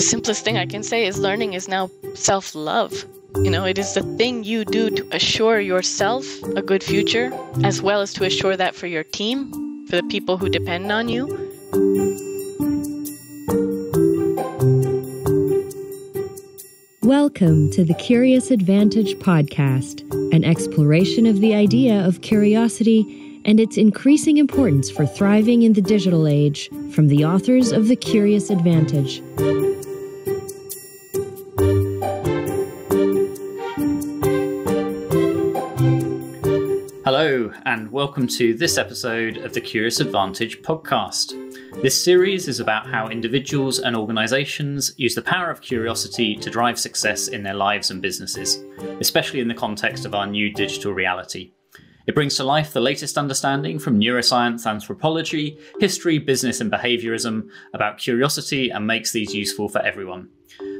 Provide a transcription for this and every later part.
simplest thing I can say is learning is now self-love. It is the thing you do to assure yourself a good future, as well as to assure that for your team, for the people who depend on you. Welcome to the Curious Advantage podcast, an exploration of the idea of curiosity and its increasing importance for thriving in the digital age, from the authors of The Curious Advantage. Hello, and welcome to this episode of the Curious Advantage podcast. This series is about how individuals and organisations use the power of curiosity to drive success in their lives and businesses, especially in the context of our new digital reality. It brings to life the latest understanding from neuroscience, anthropology, history, business and behaviourism about curiosity and makes these useful for everyone.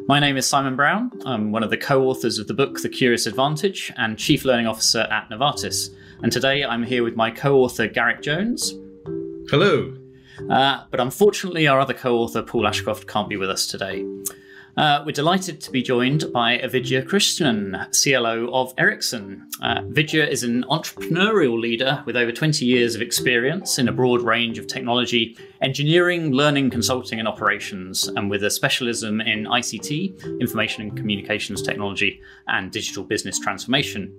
My name is Simon Brown. I'm one of the co-authors of the book The Curious Advantage and Chief Learning Officer at Novartis. And today I'm here with my co-author Garrick Jones. Hello. But unfortunately our other co-author Paul Ashcroft can't be with us today. We're delighted to be joined by Vidya Krishnan, CLO of Ericsson. Vidya is an entrepreneurial leader with over 20 years of experience in a broad range of technology, engineering, learning, consulting and operations, and with a specialism in ICT, information and communications technology, and digital business transformation.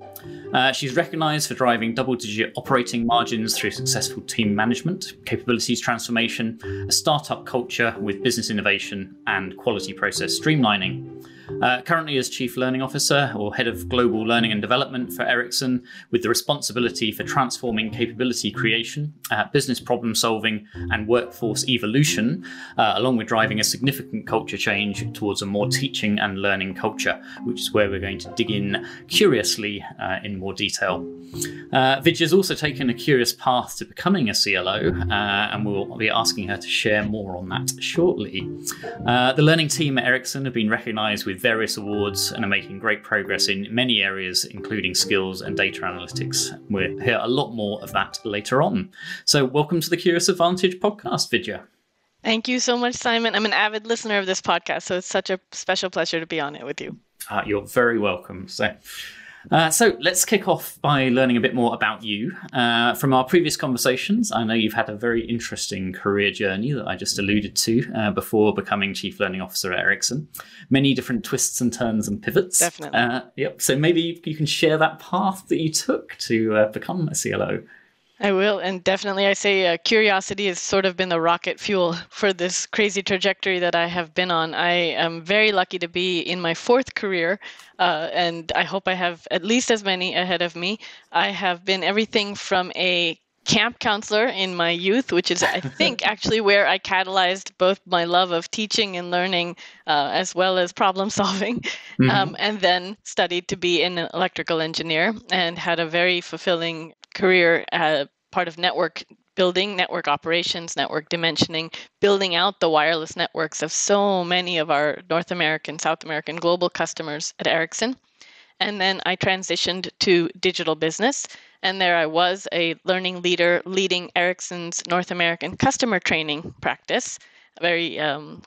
She's recognised for driving double-digit operating margins through successful team management, capabilities transformation, a startup culture with business innovation, and quality process streamlining. Currently as Chief Learning Officer or Head of Global Learning and Development for Ericsson, with the responsibility for transforming capability creation, business problem solving and workforce evolution, along with driving a significant culture change towards a more teaching and learning culture, which is where we're going to dig in curiously in more detail. Vidya's also taken a curious path to becoming a CLO, and we'll be asking her to share more on that shortly. The learning team at Ericsson have been recognised with various awards and are making great progress in many areas, including skills and data analytics. We'll hear a lot more of that later on. So welcome to the Curious Advantage podcast, Vidya. Thank you so much, Simon. I'm an avid listener of this podcast, so it's such a special pleasure to be on it with you. You're very welcome. So let's kick off by learning a bit more about you. From our previous conversations, I know you've had a very interesting career journey that I just alluded to before becoming Chief Learning Officer at Ericsson. Many different twists and turns and pivots. Definitely. So maybe you can share that path that you took to become a CLO. I will, and definitely I say curiosity has sort of been the rocket fuel for this crazy trajectory that I have been on. I am very lucky to be in my fourth career, and I hope I have at least as many ahead of me. I have been everything from a camp counselor in my youth, which is, I think, actually where I catalyzed both my love of teaching and learning, as well as problem solving, and then studied to be an electrical engineer and had a very fulfilling career part of network building, network operations, network dimensioning, building out the wireless networks of so many of our North American, South American, global customers at Ericsson. And then I transitioned to digital business. And there I was, a learning leader leading Ericsson's North American customer training practice. A very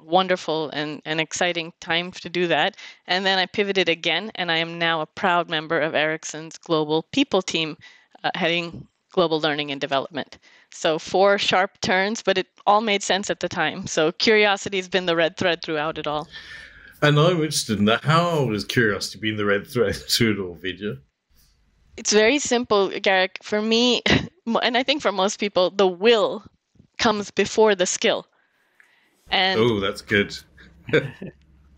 wonderful and exciting time to do that. And then I pivoted again, and I am now a proud member of Ericsson's global people team, heading global learning and development. So 4 sharp turns, but it all made sense at the time. So curiosity has been the red thread throughout it all. And I'm interested in that. How has curiosity been the red thread through it all, Vidya? It's very simple, Garrick. For me, and I think for most people, the will comes before the skill. And oh, that's good.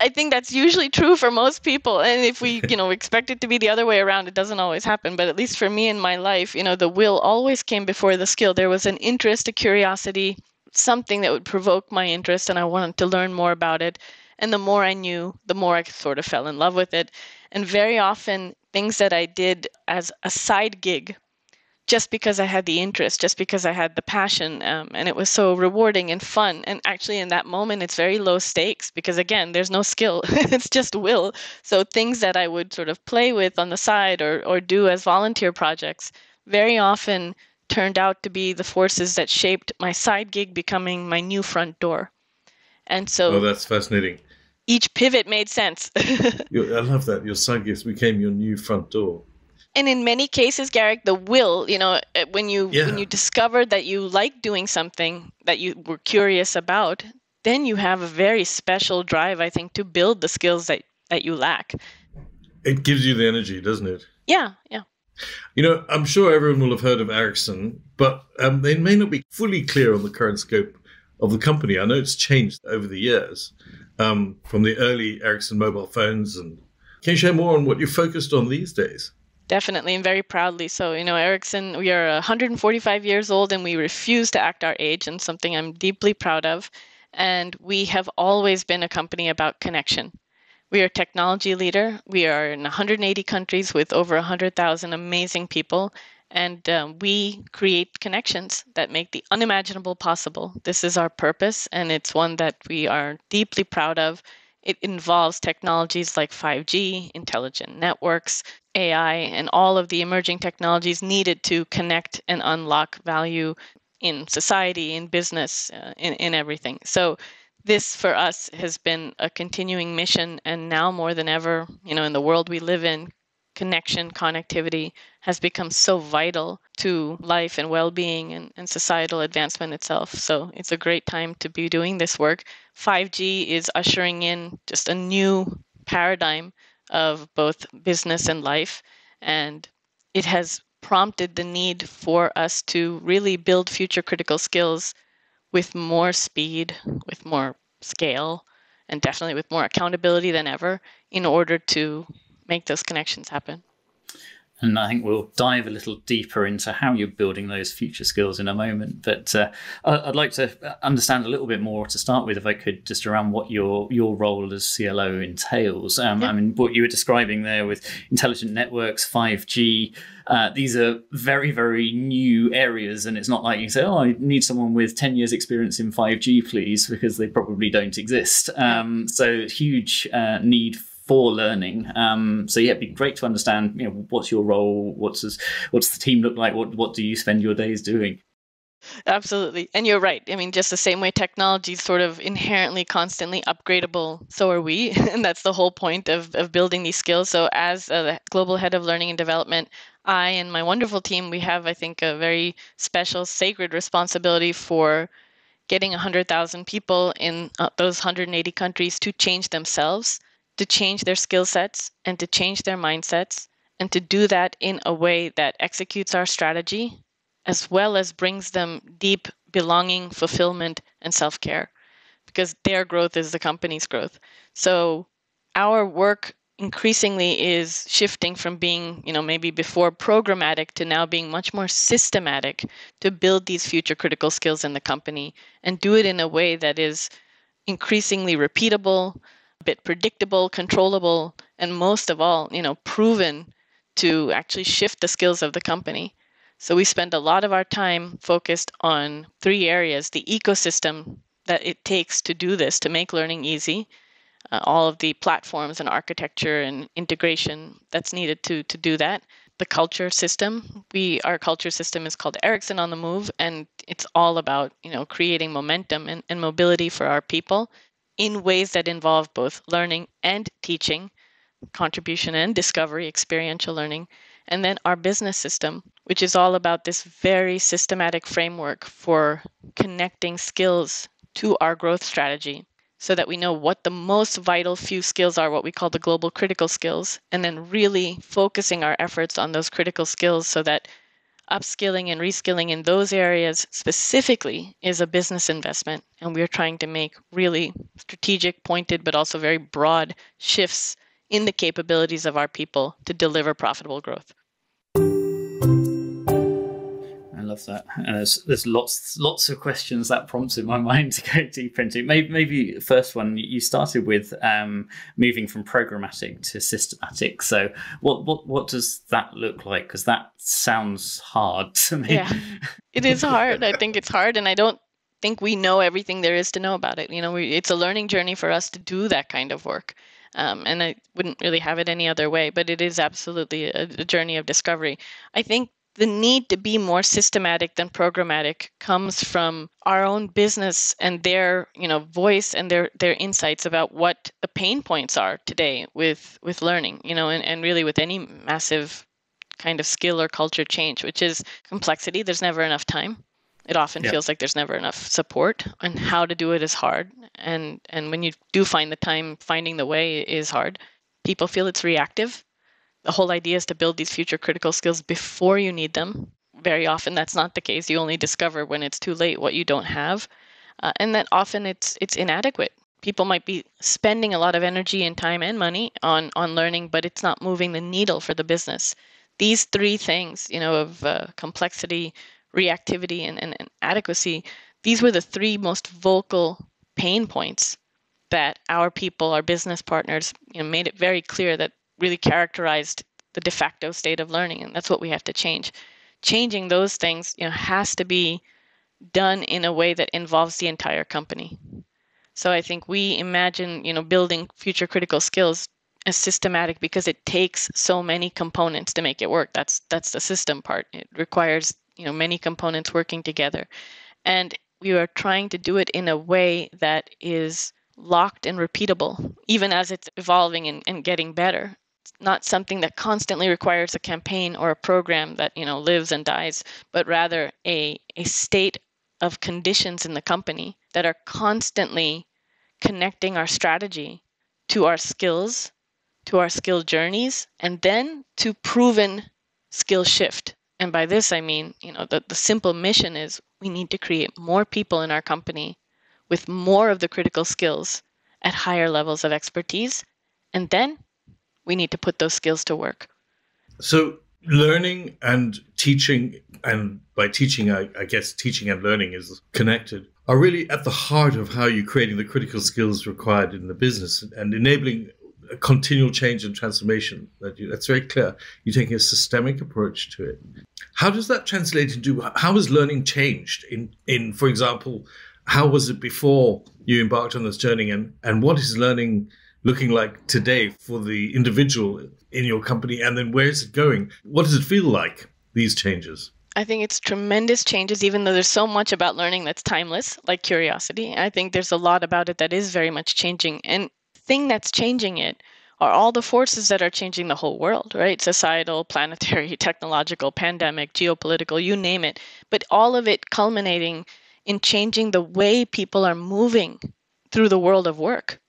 I think that's usually true for most people. And if we, expect it to be the other way around, it doesn't always happen. But at least for me in my life, the will always came before the skill. There was an interest, a curiosity, something that would provoke my interest, and I wanted to learn more about it. And the more I knew, the more I sort of fell in love with it. And very often, things that I did as a side gig, just because I had the interest, just because I had the passion, and it was so rewarding and fun. And actually in that moment, it's very low stakes because, again, there's no skill. It's just will. So things that I would sort of play with on the side or do as volunteer projects very often turned out to be the forces that shaped my side gig becoming my new front door. And so oh, that's fascinating. each pivot made sense. I love that. Your side gifts became your new front door. And in many cases, Garrick, the will, when you discover that you like doing something that you were curious about, then you have a very special drive, I think, to build the skills that you lack. It gives you the energy, doesn't it? Yeah. I'm sure everyone will have heard of Ericsson, but they may not be fully clear on the current scope of the company. I know it's changed over the years from the early Ericsson mobile phones. And can you share more on what you're focused on these days? Definitely, and very proudly. So, Ericsson, we are 145 years old and we refuse to act our age, and something I'm deeply proud of. And we have always been a company about connection. We are a technology leader. We are in 180 countries with over 100,000 amazing people. And we create connections that make the unimaginable possible. This is our purpose, and it's one that we are deeply proud of. It involves technologies like 5G, intelligent networks, AI, and all of the emerging technologies needed to connect and unlock value in society, in business, in everything. So this for us has been a continuing mission, and now more than ever, in the world we live in, connectivity has become so vital to life and well-being and societal advancement itself. So it's a great time to be doing this work. 5G is ushering in just a new paradigm of both business and life, and it has prompted the need for us to really build future critical skills with more speed, with more scale, and definitely with more accountability than ever in order to make those connections happen. And I think we'll dive a little deeper into how you're building those future skills in a moment. But I'd like to understand a little bit more to start with, if I could, just around what your role as CLO entails. I mean, what you were describing there with intelligent networks, 5G, these are very, very new areas. And it's not like you say, oh, I need someone with 10 years experience in 5G, please, because they probably don't exist. So huge need for learning. So yeah, it'd be great to understand, what's your role? What's the team look like? What do you spend your days doing? Absolutely. And you're right. I mean, just the same way technology is sort of inherently constantly upgradable, so are we. And that's the whole point of building these skills. So as the global head of learning and development, I and my wonderful team, we have, I think, a very special, sacred responsibility for getting 100,000 people in those 180 countries to change themselves, to change their skill sets, and to change their mindsets, and to do that in a way that executes our strategy, as well as brings them deep belonging, fulfillment, and self-care, because their growth is the company's growth. So our work increasingly is shifting from being, maybe before programmatic to now being much more systematic to build these future critical skills in the company and do it in a way that is increasingly repeatable, a bit predictable, controllable, and most of all, proven to actually shift the skills of the company. So we spend a lot of our time focused on 3 areas: the ecosystem that it takes to do this, to make learning easy, all of the platforms and architecture and integration that's needed to do that. The culture system. Our culture system is called Ericsson on the Move, and it's all about, creating momentum and mobility for our people in ways that involve both learning and teaching, contribution and discovery, experiential learning. And then our business system, which is all about this very systematic framework for connecting skills to our growth strategy so that we know what the most vital few skills are, what we call the global critical skills, and then really focusing our efforts on those critical skills so that upskilling and reskilling in those areas specifically is a business investment. And we're trying to make really strategic, pointed, but also very broad shifts in the capabilities of our people to deliver profitable growth. I love that. And there's lots of questions that prompts in my mind to go deeper into. Maybe the first one, you started with moving from programmatic to systematic. So what does that look like? Because that sounds hard to me. Yeah, it is hard. I think it's hard, and I don't think we know everything there is to know about it. It's a learning journey for us to do that kind of work. And I wouldn't really have it any other way, but it is absolutely a journey of discovery. I think the need to be more systematic than programmatic comes from our own business and their, voice and their insights about what the pain points are today with learning, and really with any massive kind of skill or culture change, which is complexity. There's never enough time. It often feels like there's never enough support, and how to do it is hard. And when you do find the time, finding the way is hard. People feel it's reactive. The whole idea is to build these future critical skills before you need them. Very often that's not the case. You only discover when it's too late what you don't have. And that often it's inadequate. People might be spending a lot of energy and time and money on learning, but it's not moving the needle for the business. These three things, of complexity, reactivity, and adequacy, these were the three most vocal pain points that our people, our business partners, made it very clear that really characterized the de facto state of learning, and that's what we have to change. Changing those things, has to be done in a way that involves the entire company. So I think we imagine, building future critical skills as systematic because it takes so many components to make it work. That's the system part. It requires, many components working together, and we are trying to do it in a way that is locked and repeatable, even as it's evolving and getting better. It's not something that constantly requires a campaign or a program that, lives and dies, but rather a state of conditions in the company that are constantly connecting our strategy to our skills, to our skill journeys, and then to proven skill shift. And by this, I mean, the simple mission is we need to create more people in our company with more of the critical skills at higher levels of expertise. And then we need to put those skills to work. So learning and teaching, and by teaching, I guess teaching and learning is connected, are really at the heart of how you're creating the critical skills required in the business and enabling a continual change and transformation. That's very clear. You're taking a systemic approach to it. How does that translate into, how has learning changed in, for example, how was it before you embarked on this journey, and what is learning looking like today for the individual in your company, and then where is it going? What does it feel like, these changes? I think it's tremendous changes, even though there's so much about learning that's timeless, like curiosity. I think there's a lot about it that is very much changing. And the thing that's changing it are all the forces that are changing the whole world, right? Societal, planetary, technological, pandemic, geopolitical, you name it. But all of it culminating in changing the way people are moving through the world of work.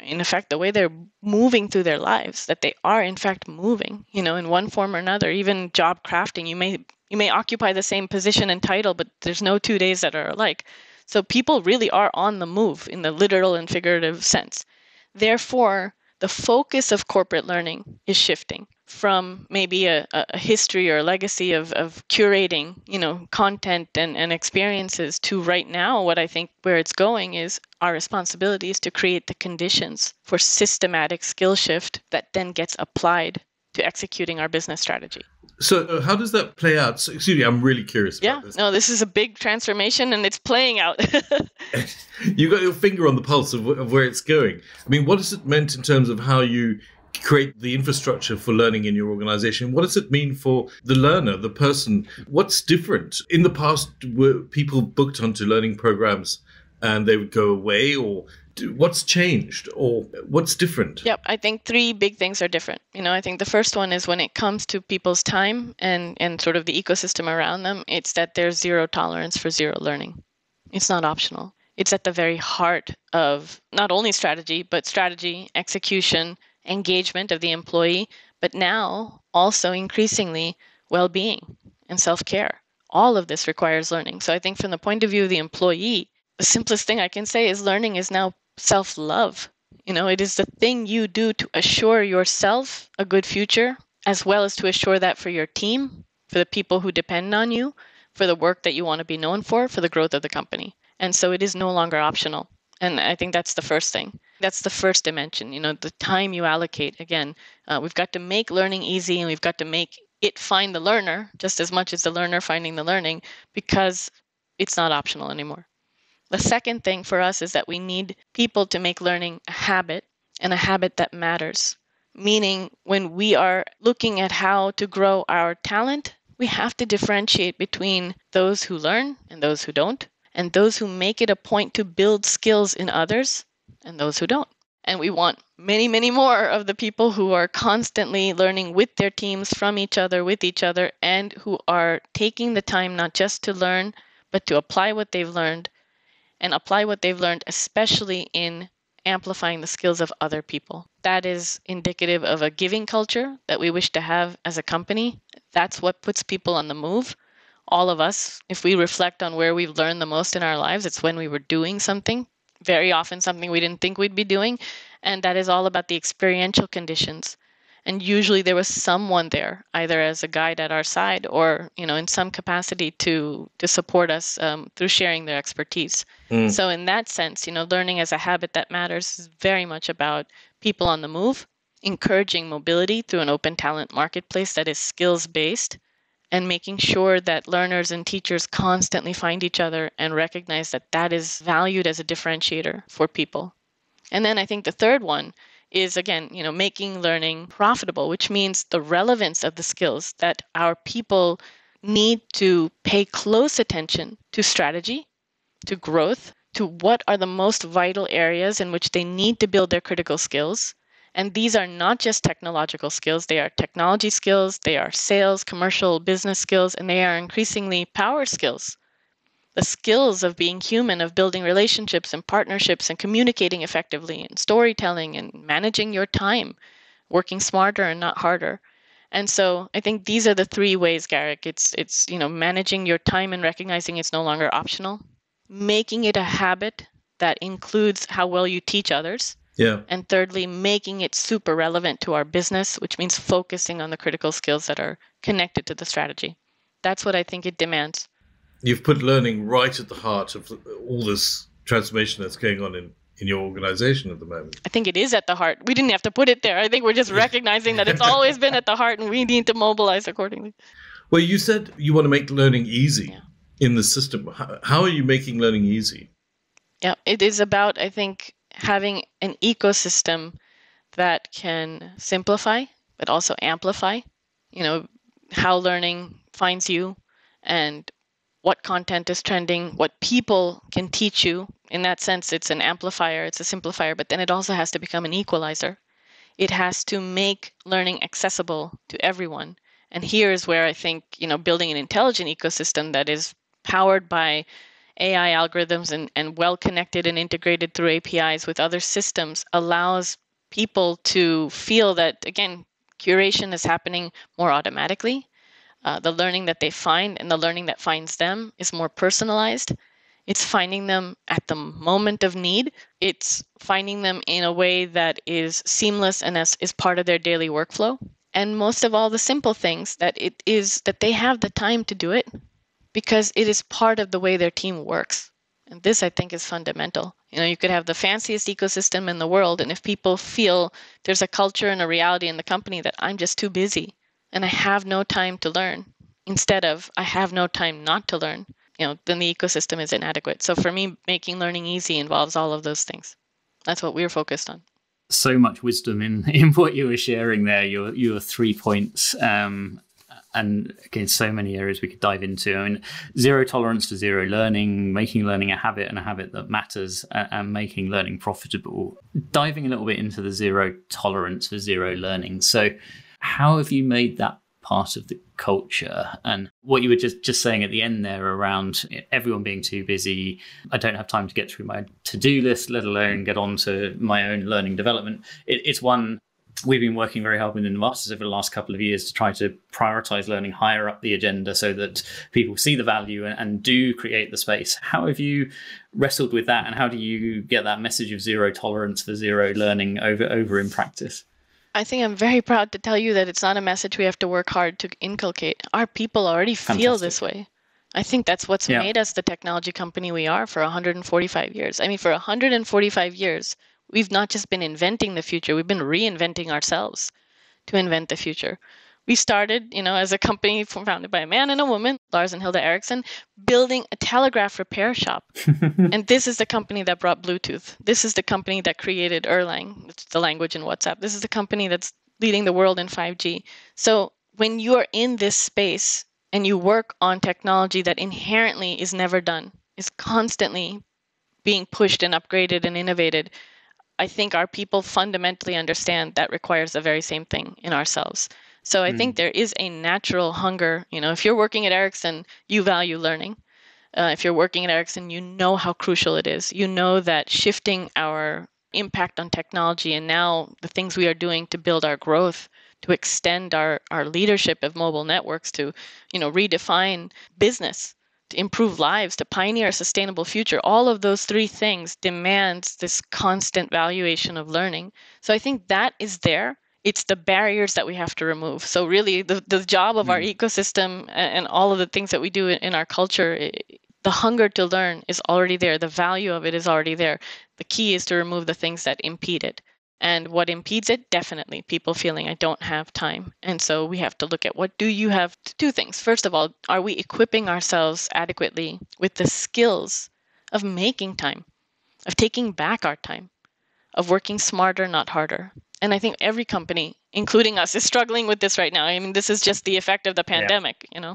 In effect, the way they're moving through their lives, that they are in fact moving, in one form or another. Even job crafting, you may occupy the same position and title, but there's no 2 days that are alike. So people really are on the move in the literal and figurative sense. Therefore, the focus of corporate learning is shifting from maybe a history or a legacy of curating, content and experiences to right now, what I think where it's going is our responsibility is to create the conditions for systematic skill shift that then gets applied to executing our business strategy. So how does that play out? So, excuse me, I'm really curious about this. No, this is a big transformation and it's playing out. You got your finger on the pulse of where it's going. I mean, what has it meant in terms of how you create the infrastructure for learning in your organization? What does it mean for the learner, the person? What's different? In the past, were people booked onto learning programs and they would go away, or what's changed, or what's different? Yep, I think three big things are different. I think the first one is when it comes to people's time and sort of the ecosystem around them, it's that there's zero tolerance for zero learning. It's not optional. It's at the very heart of not only strategy, but strategy, execution, engagement of the employee, but now also increasingly well-being and self-care. All of this requires learning. So I think from the point of view of the employee, the simplest thing I can say is learning is now self-love. It is the thing you do to assure yourself a good future, as well as to assure that for your team, for the people who depend on you, for the work that you want to be known for the growth of the company. And so it is no longer optional. And I think that's the first thing. That's the first dimension, the time you allocate. Again, we've got to make learning easy, and we've got to make it find the learner just as much as the learner finding the learning, because it's not optional anymore. The second thing for us is that we need people to make learning a habit, and a habit that matters. Meaning when we are looking at how to grow our talent, we have to differentiate between those who learn and those who don't, and those who make it a point to build skills in others and those who don't. And we want many, many more of the people who are constantly learning with their teams, from each other, with each other, and who are taking the time not just to learn, but to apply what they've learned, and apply what they've learned, especially in amplifying the skills of other people. That is indicative of a giving culture that we wish to have as a company. That's what puts people on the move. All of us, if we reflect on where we've learned the most in our lives, it's when we were doing something, very often something we didn't think we'd be doing. And that is all about the experiential conditions. And usually there was someone there, either as a guide at our side or, in some capacity to support us through sharing their expertise. So in that sense, learning as a habit that matters is very much about people on the move, encouraging mobility through an open talent marketplace that is skills-based, and making sure that learners and teachers constantly find each other and recognize that that is valued as a differentiator for people. And then I think the third one is, again, making learning profitable, which means the relevance of the skills that our people need to pay close attention to strategy, to growth, to what are the most vital areas in which they need to build their critical skills. And these are not just technological skills, they are technology skills, they are sales, commercial, business skills, and they are increasingly power skills. The skills of being human, of building relationships and partnerships and communicating effectively and storytelling and managing your time, working smarter and not harder. And so I think these are the three ways, Garrick. It's managing your time and recognizing it's no longer optional, making it a habit that includes how well you teach others. Yeah. And thirdly, making it super relevant to our business, which means focusing on the critical skills that are connected to the strategy. That's what I think it demands. You've put learning right at the heart of all this transformation that's going on in your organization at the moment. I think it is at the heart. We didn't have to put it there. I think we're just recognizing that it's always been at the heart and we need to mobilize accordingly. Well, you said you want to make learning easy in the system. How are you making learning easy? Yeah, it is about, I think, having an ecosystem that can simplify, but also amplify, how learning finds you and what content is trending, what people can teach you. In that sense, it's an amplifier, it's a simplifier, but then it also has to become an equalizer. It has to make learning accessible to everyone. And here is where I think, building an intelligent ecosystem that is powered by AI algorithms and well connected and integrated through APIs with other systems allows people to feel that, again, curation is happening more automatically. The learning that they find and the learning that finds them is more personalized. It's finding them at the moment of need. It's finding them in a way that is seamless and is part of their daily workflow. And most of all, the simple things that they have the time to do it because it is part of the way their team works. And this, I think, is fundamental. You could have the fanciest ecosystem in the world, and if people feel there's a culture and a reality in the company that I'm just too busy and I have no time to learn, instead of I have no time not to learn, then the ecosystem is inadequate. So for me, making learning easy involves all of those things. That's what we're focused on. So much wisdom in what you were sharing there, your 3 points. And again, so many areas we could dive into. I mean, zero tolerance for zero learning, making learning a habit and a habit that matters, and making learning profitable. Diving a little bit into the zero tolerance for zero learning. So how have you made that part of the culture? And what you were just saying at the end there around everyone being too busy, I don't have time to get through my to-do list, let alone get on to my own learning development. It's one we've been working very hard within the Masters over the last couple of years to try to prioritize learning higher up the agenda so that people see the value and do create the space. How have you wrestled with that, and how do you get that message of zero tolerance for zero learning over in practice? I think I'm very proud to tell you that it's not a message we have to work hard to inculcate. Our people already feel this way. I think that's what's made us the technology company we are for 145 years. I mean, for 145 years, we've not just been inventing the future, we've been reinventing ourselves to invent the future. We started, as a company founded by a man and a woman, Lars and Hilda Ericsson, building a telegraph repair shop. And this is the company that brought Bluetooth. This is the company that created Erlang, it's the language in WhatsApp. This is the company that's leading the world in 5G. So when you're in this space, and you work on technology that inherently is never done, is constantly being pushed and upgraded and innovated, I think our people fundamentally understand that requires the very same thing in ourselves. So I think there is a natural hunger. If you're working at Ericsson, you value learning. If you're working at Ericsson, you know how crucial it is. You know that shifting our impact on technology and now the things we are doing to build our growth, to extend our leadership of mobile networks, to redefine business, to improve lives, to pioneer a sustainable future, all of those three things demands this constant valuation of learning. So I think that is there. It's the barriers that we have to remove. So really the job of our ecosystem and all of the things that we do in our culture, the hunger to learn is already there. The value of it is already there. The key is to remove the things that impede it. And what impedes it? Definitely people feeling I don't have time. And so we have to look at what do you have to do things. First of all, are we equipping ourselves adequately with the skills of making time, of taking back our time, of working smarter, not harder? And I think every company, including us, is struggling with this right now. I mean, this is just the effect of the pandemic, Yeah,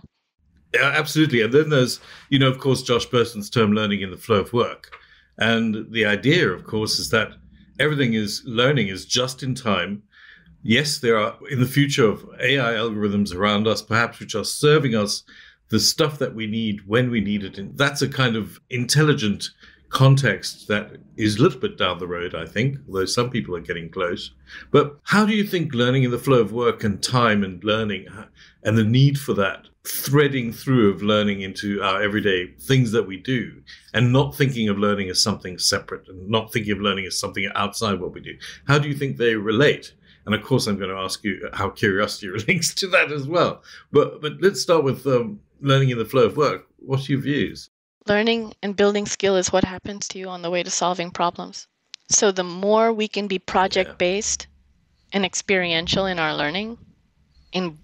absolutely. And then there's, of course, Josh Burton's term learning in the flow of work. And the idea, of course, is that learning is just in time. Yes, there are in the future of AI algorithms around us, perhaps, which are serving us the stuff that we need when we need it. And that's a kind of intelligent context that is a little bit down the road, I think, although some people are getting close. But how do you think learning in the flow of work and time and learning and the need for that threading through of learning into our everyday things that we do and not thinking of learning as something separate and not thinking of learning as something outside what we do, how do you think they relate? And of course, I'm going to ask you how curiosity relates to that as well. But let's start with learning in the flow of work. What's your views? Learning and building skill is what happens to you on the way to solving problems. So the more we can be project-based and experiential in our learning, in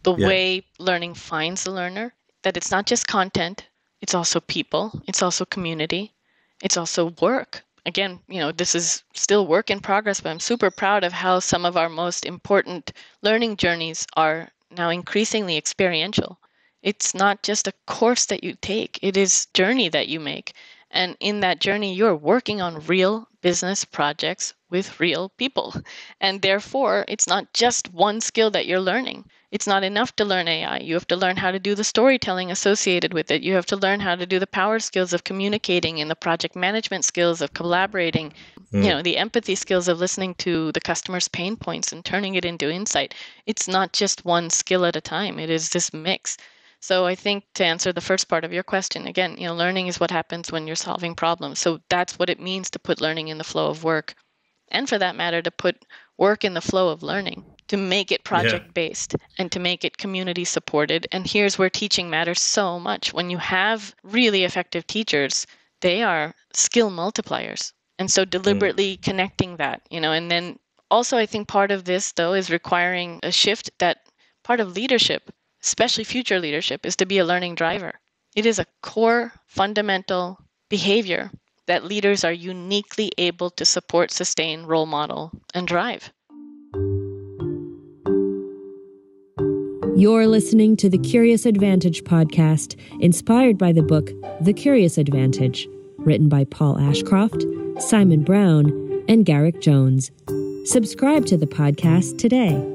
the way learning finds the learner, that it's not just content, it's also people, it's also community, it's also work. Again, this is still work in progress, but I'm super proud of how some of our most important learning journeys are now increasingly experiential. It's not just a course that you take, it is a journey that you make. And in that journey, you're working on real business projects with real people. And therefore, it's not just one skill that you're learning. It's not enough to learn AI. You have to learn how to do the storytelling associated with it. You have to learn how to do the power skills of communicating and the project management skills of collaborating, the empathy skills of listening to the customer's pain points and turning it into insight. It's not just one skill at a time. It is this mix. So I think to answer the first part of your question, again, learning is what happens when you're solving problems. So that's what it means to put learning in the flow of work. And for that matter, to put work in the flow of learning, to make it project-based and to make it community supported. And here's where teaching matters so much. When you have really effective teachers, they are skill multipliers. And so deliberately connecting that, and then also I think part of this, though, is requiring a shift that part of leadership, especially future leadership, is to be a learning driver. It is a core fundamental behavior that leaders are uniquely able to support, sustain, role model, and drive. You're listening to the Curious Advantage podcast, inspired by the book The Curious Advantage, written by Paul Ashcroft, Simon Brown, and Garrick Jones. Subscribe to the podcast today.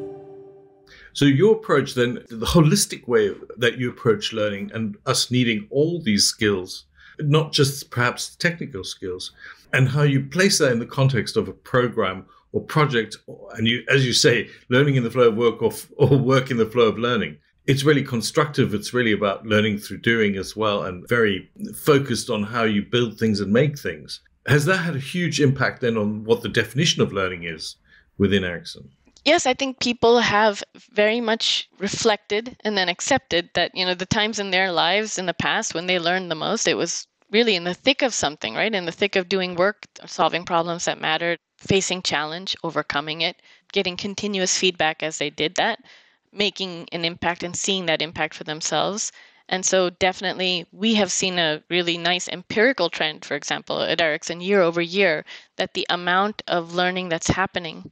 So your approach then, the holistic way that you approach learning and us needing all these skills, not just perhaps technical skills, and how you place that in the context of a program or project, and you, as you say, learning in the flow of work or work in the flow of learning. It's really constructive. It's really about learning through doing as well, and very focused on how you build things and make things. Has that had a huge impact then on what the definition of learning is within Ericsson? Yes, I think people have very much reflected and then accepted that, the times in their lives in the past when they learned the most, it was really in the thick of something, right? In the thick of doing work, solving problems that mattered, facing challenge, overcoming it, getting continuous feedback as they did that, making an impact and seeing that impact for themselves. And so definitely we have seen a really nice empirical trend, for example, at Ericsson year over year, that the amount of learning that's happening,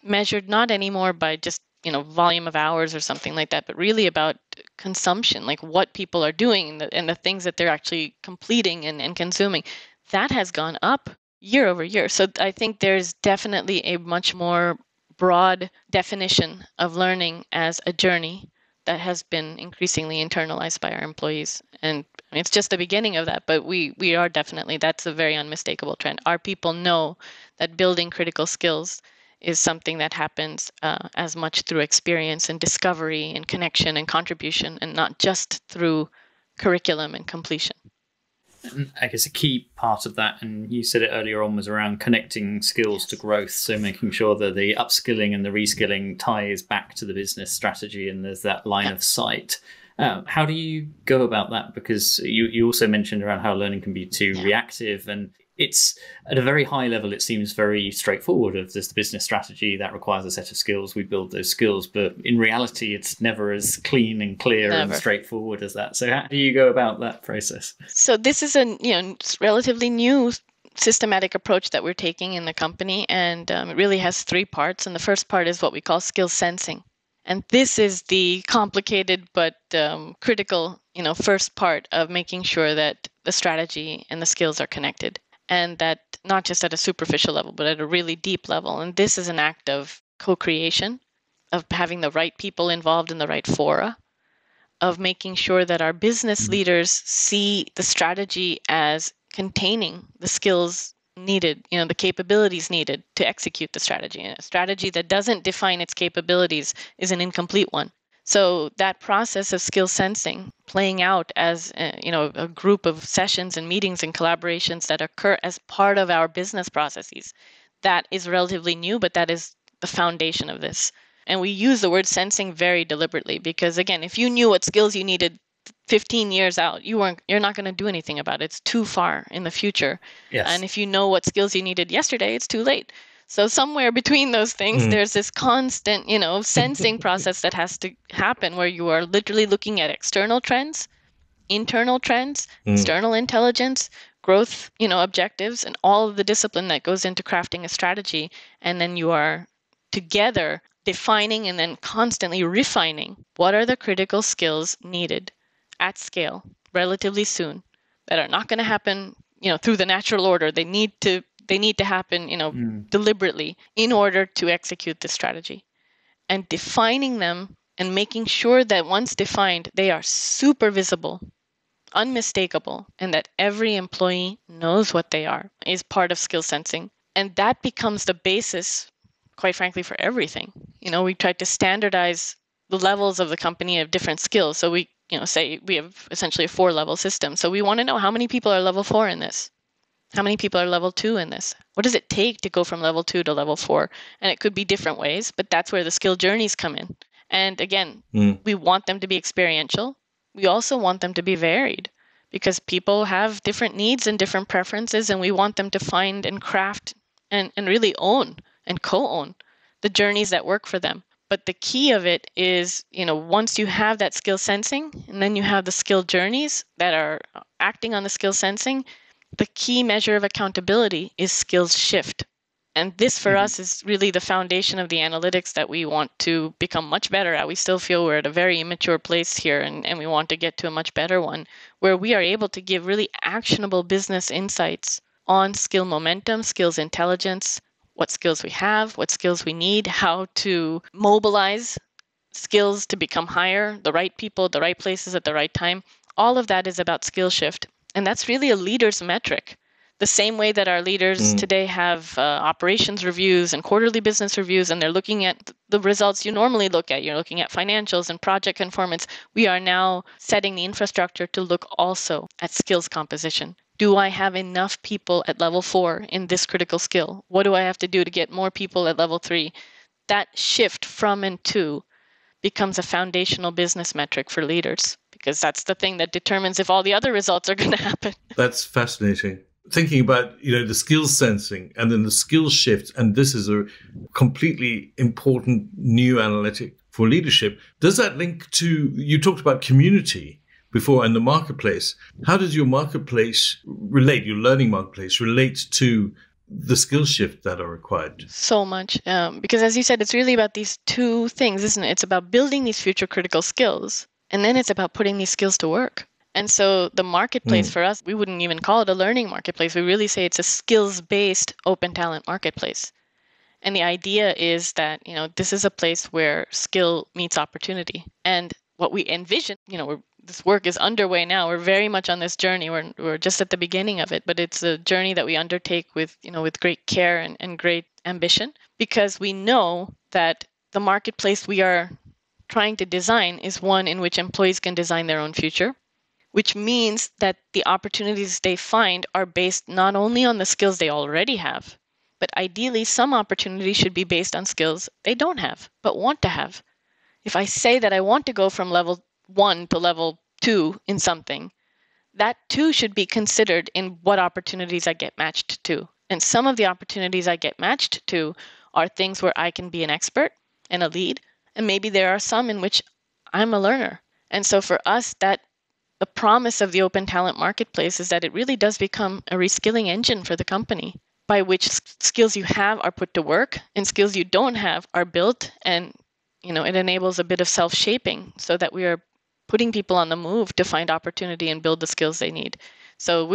measured not anymore by just volume of hours or something like that, but really about consumption, like what people are doing and the things that they're actually completing and consuming. That has gone up year over year. So I think there's definitely a much more broad definition of learning as a journey that has been increasingly internalized by our employees. And it's just the beginning of that, but we are definitely, that's a very unmistakable trend. Our people know that building critical skills is something that happens as much through experience and discovery and connection and contribution, and not just through curriculum and completion. And I guess a key part of that, and you said it earlier on, was around connecting skills to growth. So making sure that the upskilling and the reskilling ties back to the business strategy and there's that line of sight. How do you go about that? Because you also mentioned around how learning can be too reactive, and it's at a very high level, it seems very straightforward. If there's the business strategy that requires a set of skills, we build those skills. But in reality, it's never as clean and clear and straightforward as that. So how do you go about that process? So this is a relatively new systematic approach that we're taking in the company, and it really has three parts. And the first part is what we call skill sensing. And this is the complicated but critical, first part of making sure that the strategy and the skills are connected. And that not just at a superficial level, but at a really deep level. And this is an act of co-creation, of having the right people involved in the right fora, of making sure that our business leaders see the strategy as containing the skills needed, the capabilities needed to execute the strategy. And a strategy that doesn't define its capabilities is an incomplete one. So that process of skill sensing playing out as a group of sessions and meetings and collaborations that occur as part of our business processes, that is relatively new, but that is the foundation of this. And we use the word sensing very deliberately because, again, if you knew what skills you needed 15 years out, you're not going to do anything about it. It's too far in the future. Yes. And if you know what skills you needed yesterday, it's too late. So somewhere between those things, there's this constant, sensing process that has to happen where you are literally looking at external trends, internal trends, external intelligence, growth, objectives, and all of the discipline that goes into crafting a strategy. And then you are together defining and then constantly refining what are the critical skills needed at scale relatively soon that are not going to happen, through the natural order. They need to happen, deliberately in order to execute the strategy. And defining them and making sure that once defined, they are super visible, unmistakable, and that every employee knows what they are is part of skill sensing. And that becomes the basis, quite frankly, for everything. We tried to standardize the levels of the company of different skills. So we, say we have essentially a 4-level system. So we want to know how many people are level 4 in this. How many people are level 2 in this? What does it take to go from level 2 to level 4? And it could be different ways, but that's where the skill journeys come in. And again, we want them to be experiential. We also want them to be varied because people have different needs and different preferences, and we want them to find and craft and really own and co-own the journeys that work for them. But the key of it is, once you have that skill sensing and then you have the skill journeys that are acting on the skill sensing, the key measure of accountability is skills shift. And this for us is really the foundation of the analytics that we want to become much better at. We still feel we're at a very immature place here, and we want to get to a much better one where we are able to give really actionable business insights on skill momentum, skills intelligence, what skills we have, what skills we need, how to mobilize skills to become higher, the right people, the right places at the right time. All of that is about skill shift. And that's really a leader's metric. The same way that our leaders today have operations reviews and quarterly business reviews, and they're looking at the results you normally look at. You're looking at financials and project conformance. We are now setting the infrastructure to look also at skills composition. Do I have enough people at level 4 in this critical skill? What do I have to do to get more people at level 3? That shift from and to becomes a foundational business metric for leaders, because that's the thing that determines if all the other results are going to happen. That's fascinating. Thinking about, the skills sensing and then the skills shift, and this is a completely important new analytic for leadership. Does that link to, you talked about community before and the marketplace. How does your marketplace relate, your learning marketplace relate to the skill shift that are required? So much. Because as you said, it's really about these two things, isn't it? It's about building these future critical skills, and then it's about putting these skills to work. And so the marketplace for us, we wouldn't even call it a learning marketplace. We really say it's a skills-based open talent marketplace. And the idea is that, this is a place where skill meets opportunity. And what we envision, this work is underway now. We're very much on this journey. We're just at the beginning of it, but it's a journey that we undertake with great care and great ambition, because we know that the marketplace we are trying to design is one in which employees can design their own future, which means that the opportunities they find are based not only on the skills they already have, but ideally some opportunities should be based on skills they don't have, but want to have. If I say that I want to go from level 1 to level 2 in something, that too should be considered in what opportunities I get matched to. And some of the opportunities I get matched to are things where I can be an expert and a lead, and maybe there are some in which I'm a learner. And so for us, that the promise of the open talent marketplace is that it really does become a reskilling engine for the company, by which skills you have are put to work and skills you don't have are built, and it enables a bit of self-shaping so that we are putting people on the move to find opportunity and build the skills they need. So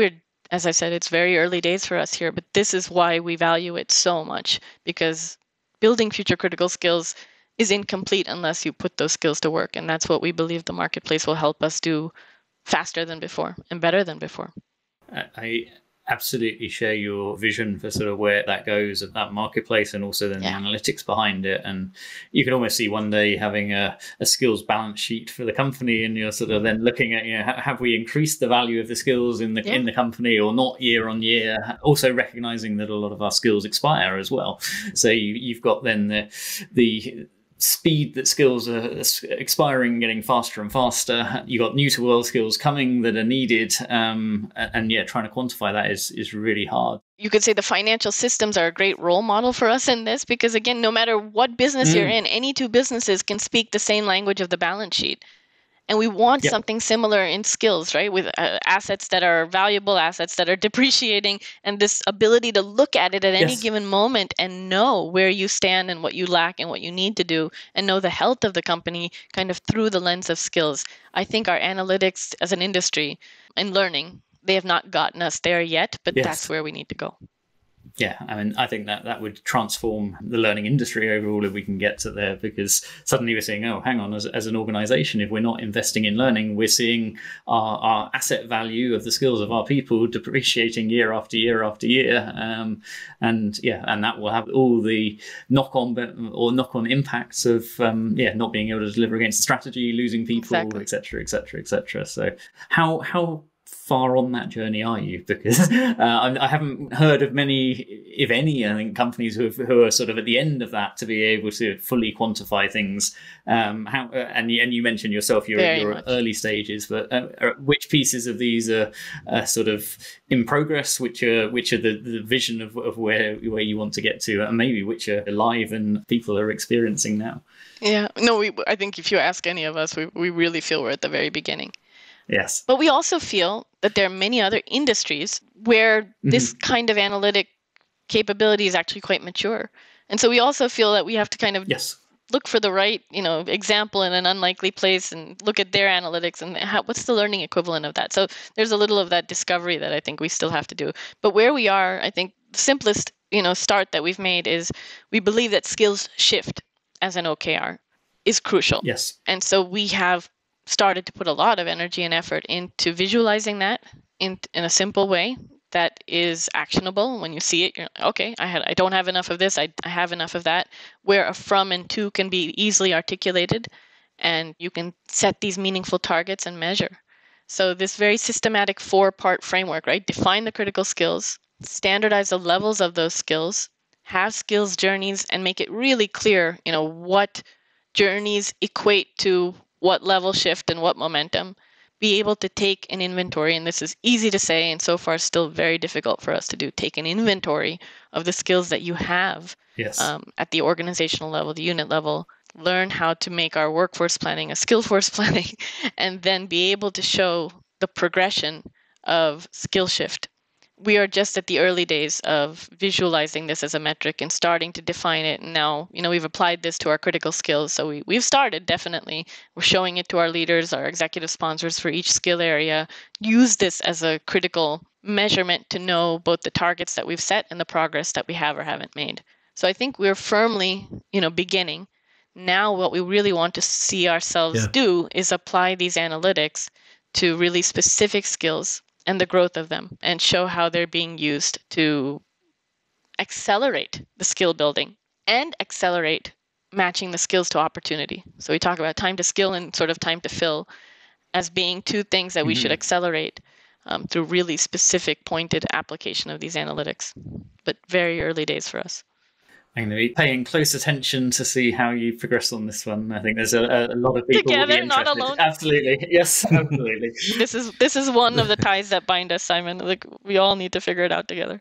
as I said, it's very early days for us here, but this is why we value it so much, because building future critical skills is incomplete unless you put those skills to work. And that's what we believe the marketplace will help us do faster than before and better than before. I absolutely share your vision for sort of where that goes at that marketplace, and also then the analytics behind it. And you can almost see one day having a skills balance sheet for the company, and you're sort of then looking at, have we increased the value of the skills in the company or not year on year? Also recognizing that a lot of our skills expire as well. So you've got then the speed that skills are expiring, getting faster and faster. You got new to world skills coming that are needed, and trying to quantify that is really hard. You could say the financial systems are a great role model for us in this, because again, no matter what business you're in, any two businesses can speak the same language of the balance sheet. And we want something similar in skills, right? With assets that are valuable, assets that are depreciating, and this ability to look at it at any given moment and know where you stand and what you lack and what you need to do, and know the health of the company kind of through the lens of skills. I think our analytics as an industry and learning, they have not gotten us there yet, but that's where we need to go. Yeah, I mean, I think that would transform the learning industry overall if we can get to there, because suddenly we're saying, oh, hang on, as an organization, if we're not investing in learning, we're seeing our asset value of the skills of our people depreciating year after year after year. And that will have all the knock-on impacts of, not being able to deliver against the strategy, losing people, et cetera, et cetera, et cetera. So how far on that journey are you? Because I haven't heard of many, if any, I think, companies who are sort of at the end of that to be able to fully quantify things. And you mentioned yourself you're at early stages, but which pieces of these are sort of in progress? Which are the vision of where you want to get to, and maybe which are live and people are experiencing now? Yeah, no, I think if you ask any of us, we really feel we're at the very beginning. Yes. But we also feel that there are many other industries where this kind of analytic capability is actually quite mature. And so we also feel that we have to kind of look for the right, example in an unlikely place and look at their analytics and what's the learning equivalent of that. So there's a little of that discovery that I think we still have to do. But where we are, I think the simplest, start that we've made is we believe that skills shift as an OKR is crucial. Yes. And so we have started to put a lot of energy and effort into visualizing that in a simple way that is actionable. When you see it, you're like, okay, I don't have enough of this, I have enough of that, where a from and to can be easily articulated, and you can set these meaningful targets and measure. So this very systematic 4-part framework, right? Define the critical skills, standardize the levels of those skills, have skills journeys, and make it really clear, what journeys equate to what level shift and what momentum. Be able to take an inventory, and this is easy to say and so far still very difficult for us to do, take an inventory of the skills that you have at the organizational level, the unit level, learn how to make our workforce planning a skill force planning, and then be able to show the progression of skill shift we are just at the early days of visualizing this as a metric and starting to define it. And now, we've applied this to our critical skills. So we've started, definitely. We're showing it to our leaders, our executive sponsors for each skill area. Use this as a critical measurement to know both the targets that we've set and the progress that we have or haven't made. So I think we're firmly, beginning. Now what we really want to see ourselves do is apply these analytics to really specific skills and the growth of them, and show how they're being used to accelerate the skill building and accelerate matching the skills to opportunity. So we talk about time to skill and sort of time to fill as being two things that we should accelerate through really specific pointed application of these analytics, but very early days for us. I'm going to be paying close attention to see how you progress on this one. I think there's a lot of people together, will be interested. not alone. Absolutely, yes, absolutely. This is one of the ties that bind us, Simon. Like, we all need to figure it out together.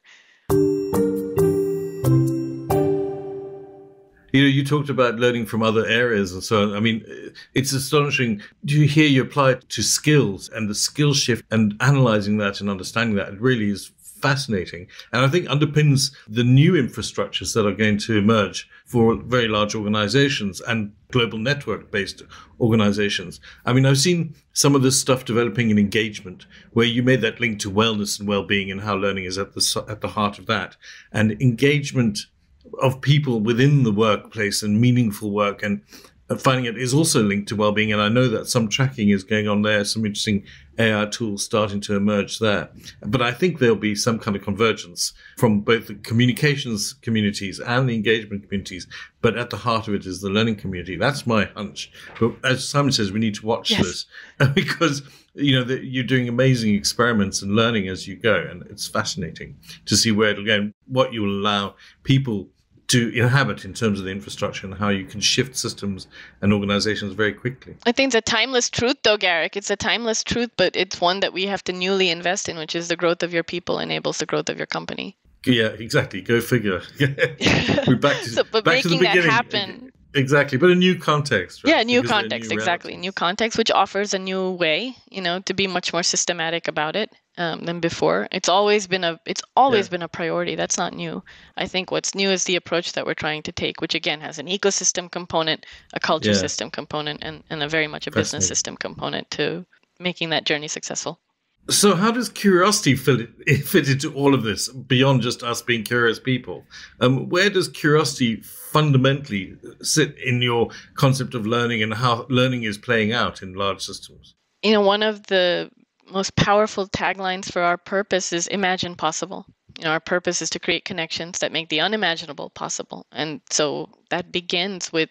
You talked about learning from other areas and so on. I mean, it's astonishing. Do you hear you apply it to skills and the skill shift and analyzing that and understanding that? It really is fascinating, and I think underpins the new infrastructures that are going to emerge for very large organizations and global network-based organizations. I mean, I've seen some of this stuff developing in engagement, where you made that link to wellness and well-being and how learning is at the heart of that, and engagement of people within the workplace and meaningful work and finding it is also linked to well-being. And I know that some tracking is going on there, some interesting AI tools starting to emerge there. But I think there'll be some kind of convergence from both the communications communities and the engagement communities. But at the heart of it is the learning community. That's my hunch. But as Simon says, we need to watch this because, you're doing amazing experiments and learning as you go. And it's fascinating to see where it'll go and what you will allow people to inhabit in terms of the infrastructure and how you can shift systems and organizations very quickly. I think it's a timeless truth, though, Garrick. It's a timeless truth, but it's one that we have to newly invest in, which is the growth of your people enables the growth of your company. Yeah, exactly. Go figure. We're back to, but back to the making that beginning. Happen. Exactly, but a new context. Right? Yeah, new context, exactly. New context, which offers a new way, to be much more systematic about it than before. It's always been a priority. That's not new. I think what's new is the approach that we're trying to take, which again has an ecosystem component, a culture system component, and a very much a business system component to making that journey successful. So how does curiosity fit into all of this, beyond just us being curious people? Where does curiosity fundamentally sit in your concept of learning and how learning is playing out in large systems? One of the most powerful taglines for our purpose is imagine possible. Our purpose is to create connections that make the unimaginable possible. And so that begins with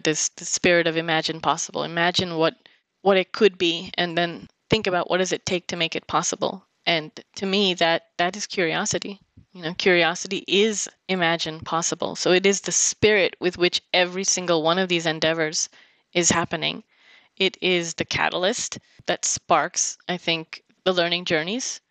this spirit of imagine possible. Imagine what it could be, and then think about what does it take to make it possible. And to me, that is curiosity. Curiosity is imagine possible. So it is the spirit with which every single one of these endeavors is happening. It is the catalyst that sparks, I think, the learning journeys.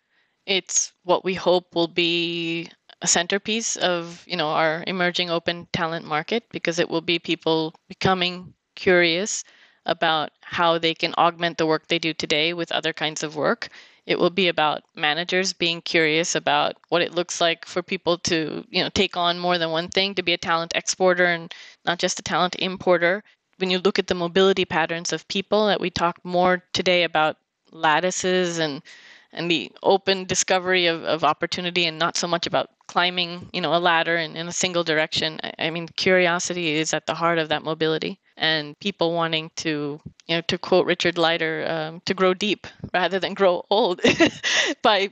It's what we hope will be a centerpiece of, our emerging open talent market, because it will be people becoming curious about how they can augment the work they do today with other kinds of work. It will be about managers being curious about what it looks like for people to, take on more than one thing, to be a talent exporter and not just a talent importer. When you look at the mobility patterns of people, that we talk more today about lattices and the open discovery of opportunity, and not so much about climbing, a ladder in a single direction. I mean, curiosity is at the heart of that mobility, and people wanting to, to quote Richard Leider, to grow deep rather than grow old by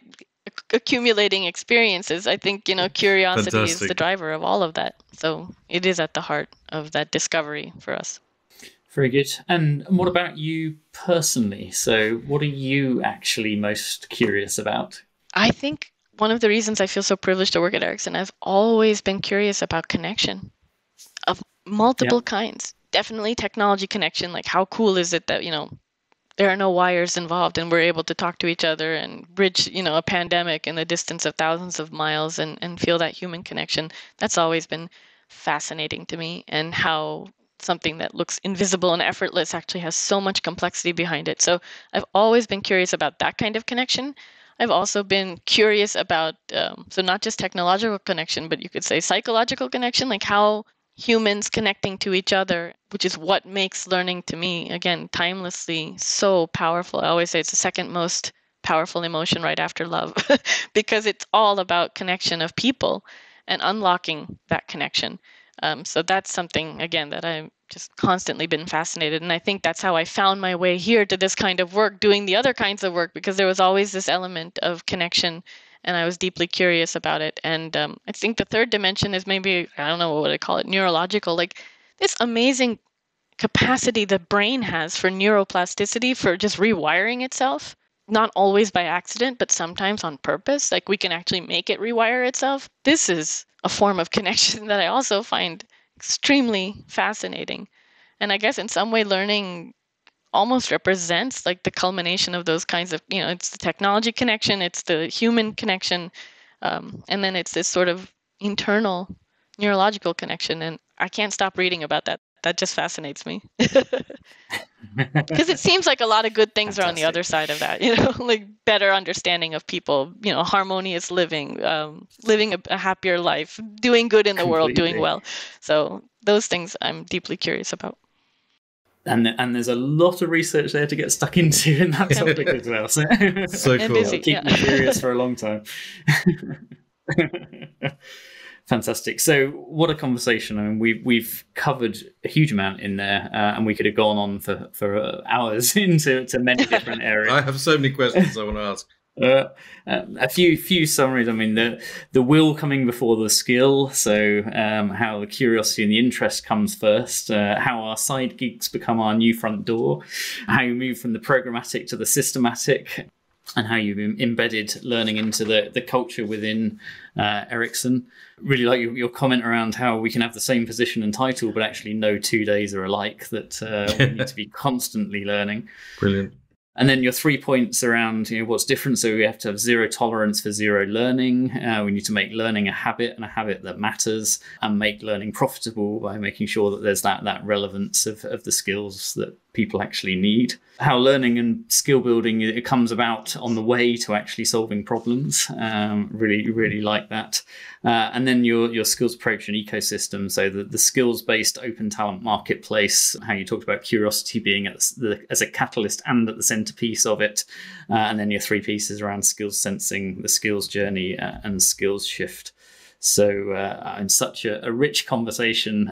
accumulating experiences. I think, curiosity Fantastic. is the driver of all of that. So it is at the heart of that discovery for us. Very good. And what about you personally? So what are you actually most curious about? I think one of the reasons I feel so privileged to work at Ericsson, I've always been curious about connection of multiple kinds. Definitely technology connection. Like, how cool is it that, there are no wires involved and we're able to talk to each other and bridge, a pandemic in the distance of thousands of miles and feel that human connection. That's always been fascinating to me, and how something that looks invisible and effortless actually has so much complexity behind it. So I've always been curious about that kind of connection. I've also been curious about, so not just technological connection, but you could say psychological connection, like how humans connecting to each other, which is what makes learning to me, again, timelessly so powerful. I always say it's the second most powerful emotion right after love, because it's all about connection of people and unlocking that connection. So that's something, again, that I've just constantly been fascinated. And I think that's how I found my way here to this kind of work, doing the other kinds of work, because there was always this element of connection, and I was deeply curious about it. And I think the third dimension is maybe, I don't know what I call it, neurological, like this amazing capacity the brain has for neuroplasticity, for just rewiring itself, not always by accident, but sometimes on purpose. Like we can actually make it rewire itself. This is a form of connection that I also find extremely fascinating. And I guess in some way learning almost represents like the culmination of those kinds of, it's the technology connection, it's the human connection, and then it's this sort of internal neurological connection. And I can't stop reading about that. That just fascinates me. Because it seems like a lot of good things are on the other side of that, like better understanding of people, harmonious living, living a happier life, doing good in the world, doing well. So those things I'm deeply curious about. And there's a lot of research there to get stuck into in that topic as well. So cool. Busy, keep me curious for a long time. Fantastic. So what a conversation. I mean, we've covered a huge amount in there, and we could have gone on for hours into many different areas. I have so many questions I want to ask. A few summaries. I mean, the will coming before the skill. So how the curiosity and the interest comes first. How our side gigs become our new front door. How you move from the programmatic to the systematic. And how you've embedded learning into the culture within Ericsson. Really like your comment around how we can have the same position and title, but actually no 2 days are alike, that we need to be constantly learning. Brilliant. And then your 3 points around what's different. So we have to have zero tolerance for zero learning. We need to make learning a habit, and a habit that matters, and make learning profitable by making sure that there's that relevance of the skills that people actually need. How learning and skill building, it comes about on the way to actually solving problems. Really like that. And then your skills approach and ecosystem. So the skills-based open talent marketplace, how you talked about curiosity being as a catalyst and at the centerpiece of it. And then your 3 pieces around skills sensing, the skills journey, and skills shift. So in such a rich conversation.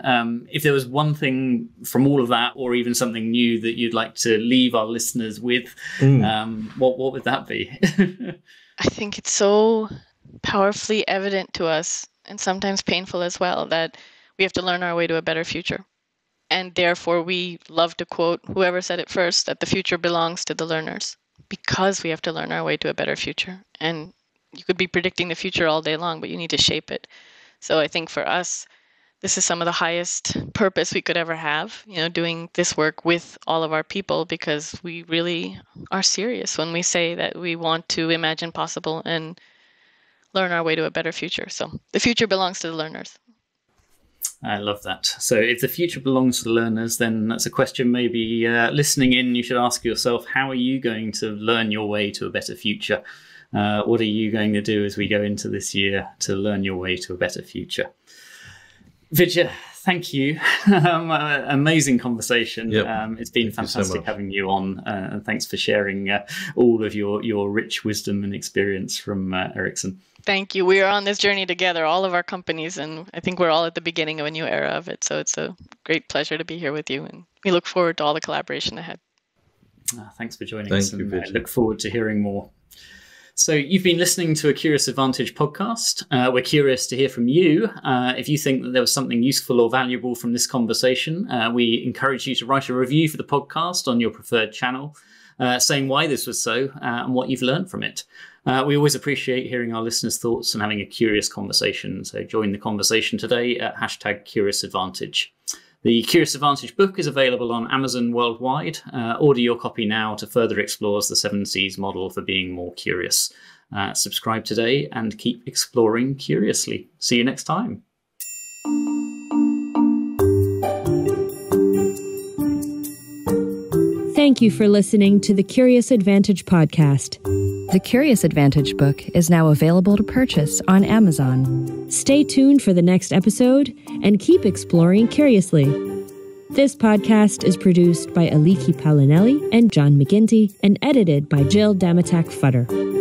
If there was one thing from all of that, or even something new that you'd like to leave our listeners with, what would that be? I think it's so powerfully evident to us, and sometimes painful as well, that we have to learn our way to a better future. And therefore, we love to quote whoever said it first, that the future belongs to the learners, because we have to learn our way to a better future. And you could be predicting the future all day long, but you need to shape it. So I think for us, this is some of the highest purpose we could ever have, doing this work with all of our people, because we really are serious when we say that we want to imagine possible and learn our way to a better future. So the future belongs to the learners. I love that. So if the future belongs to the learners, then that's a question maybe listening in, you should ask yourself, how are you going to learn your way to a better future? What are you going to do as we go into this year to learn your way to a better future? Vidya, thank you. Amazing conversation. Yep. It's been fantastic having you on, and thanks for sharing all of your rich wisdom and experience from Ericsson. Thank you. We are on this journey together, all of our companies, and I think we're all at the beginning of a new era of it. So it's a great pleasure to be here with you, and we look forward to all the collaboration ahead. Thanks for joining us, Thank you, and I Vidya. look forward to hearing more. So you've been listening to a Curious Advantage podcast. We're curious to hear from you. If you think that there was something useful or valuable from this conversation, we encourage you to write a review for the podcast on your preferred channel, saying why this was so and what you've learned from it. We always appreciate hearing our listeners' thoughts and having a curious conversation. So join the conversation today at #CuriousAdvantage. The Curious Advantage book is available on Amazon worldwide. Order your copy now to further explore the 7 C's model for being more curious. Subscribe today and keep exploring curiously. See you next time. Thank you for listening to the Curious Advantage podcast. The Curious Advantage book is now available to purchase on Amazon. Stay tuned for the next episode and keep exploring curiously. This podcast is produced by Aliki Palinelli and John McGinty and edited by Jill Damatak-Futter.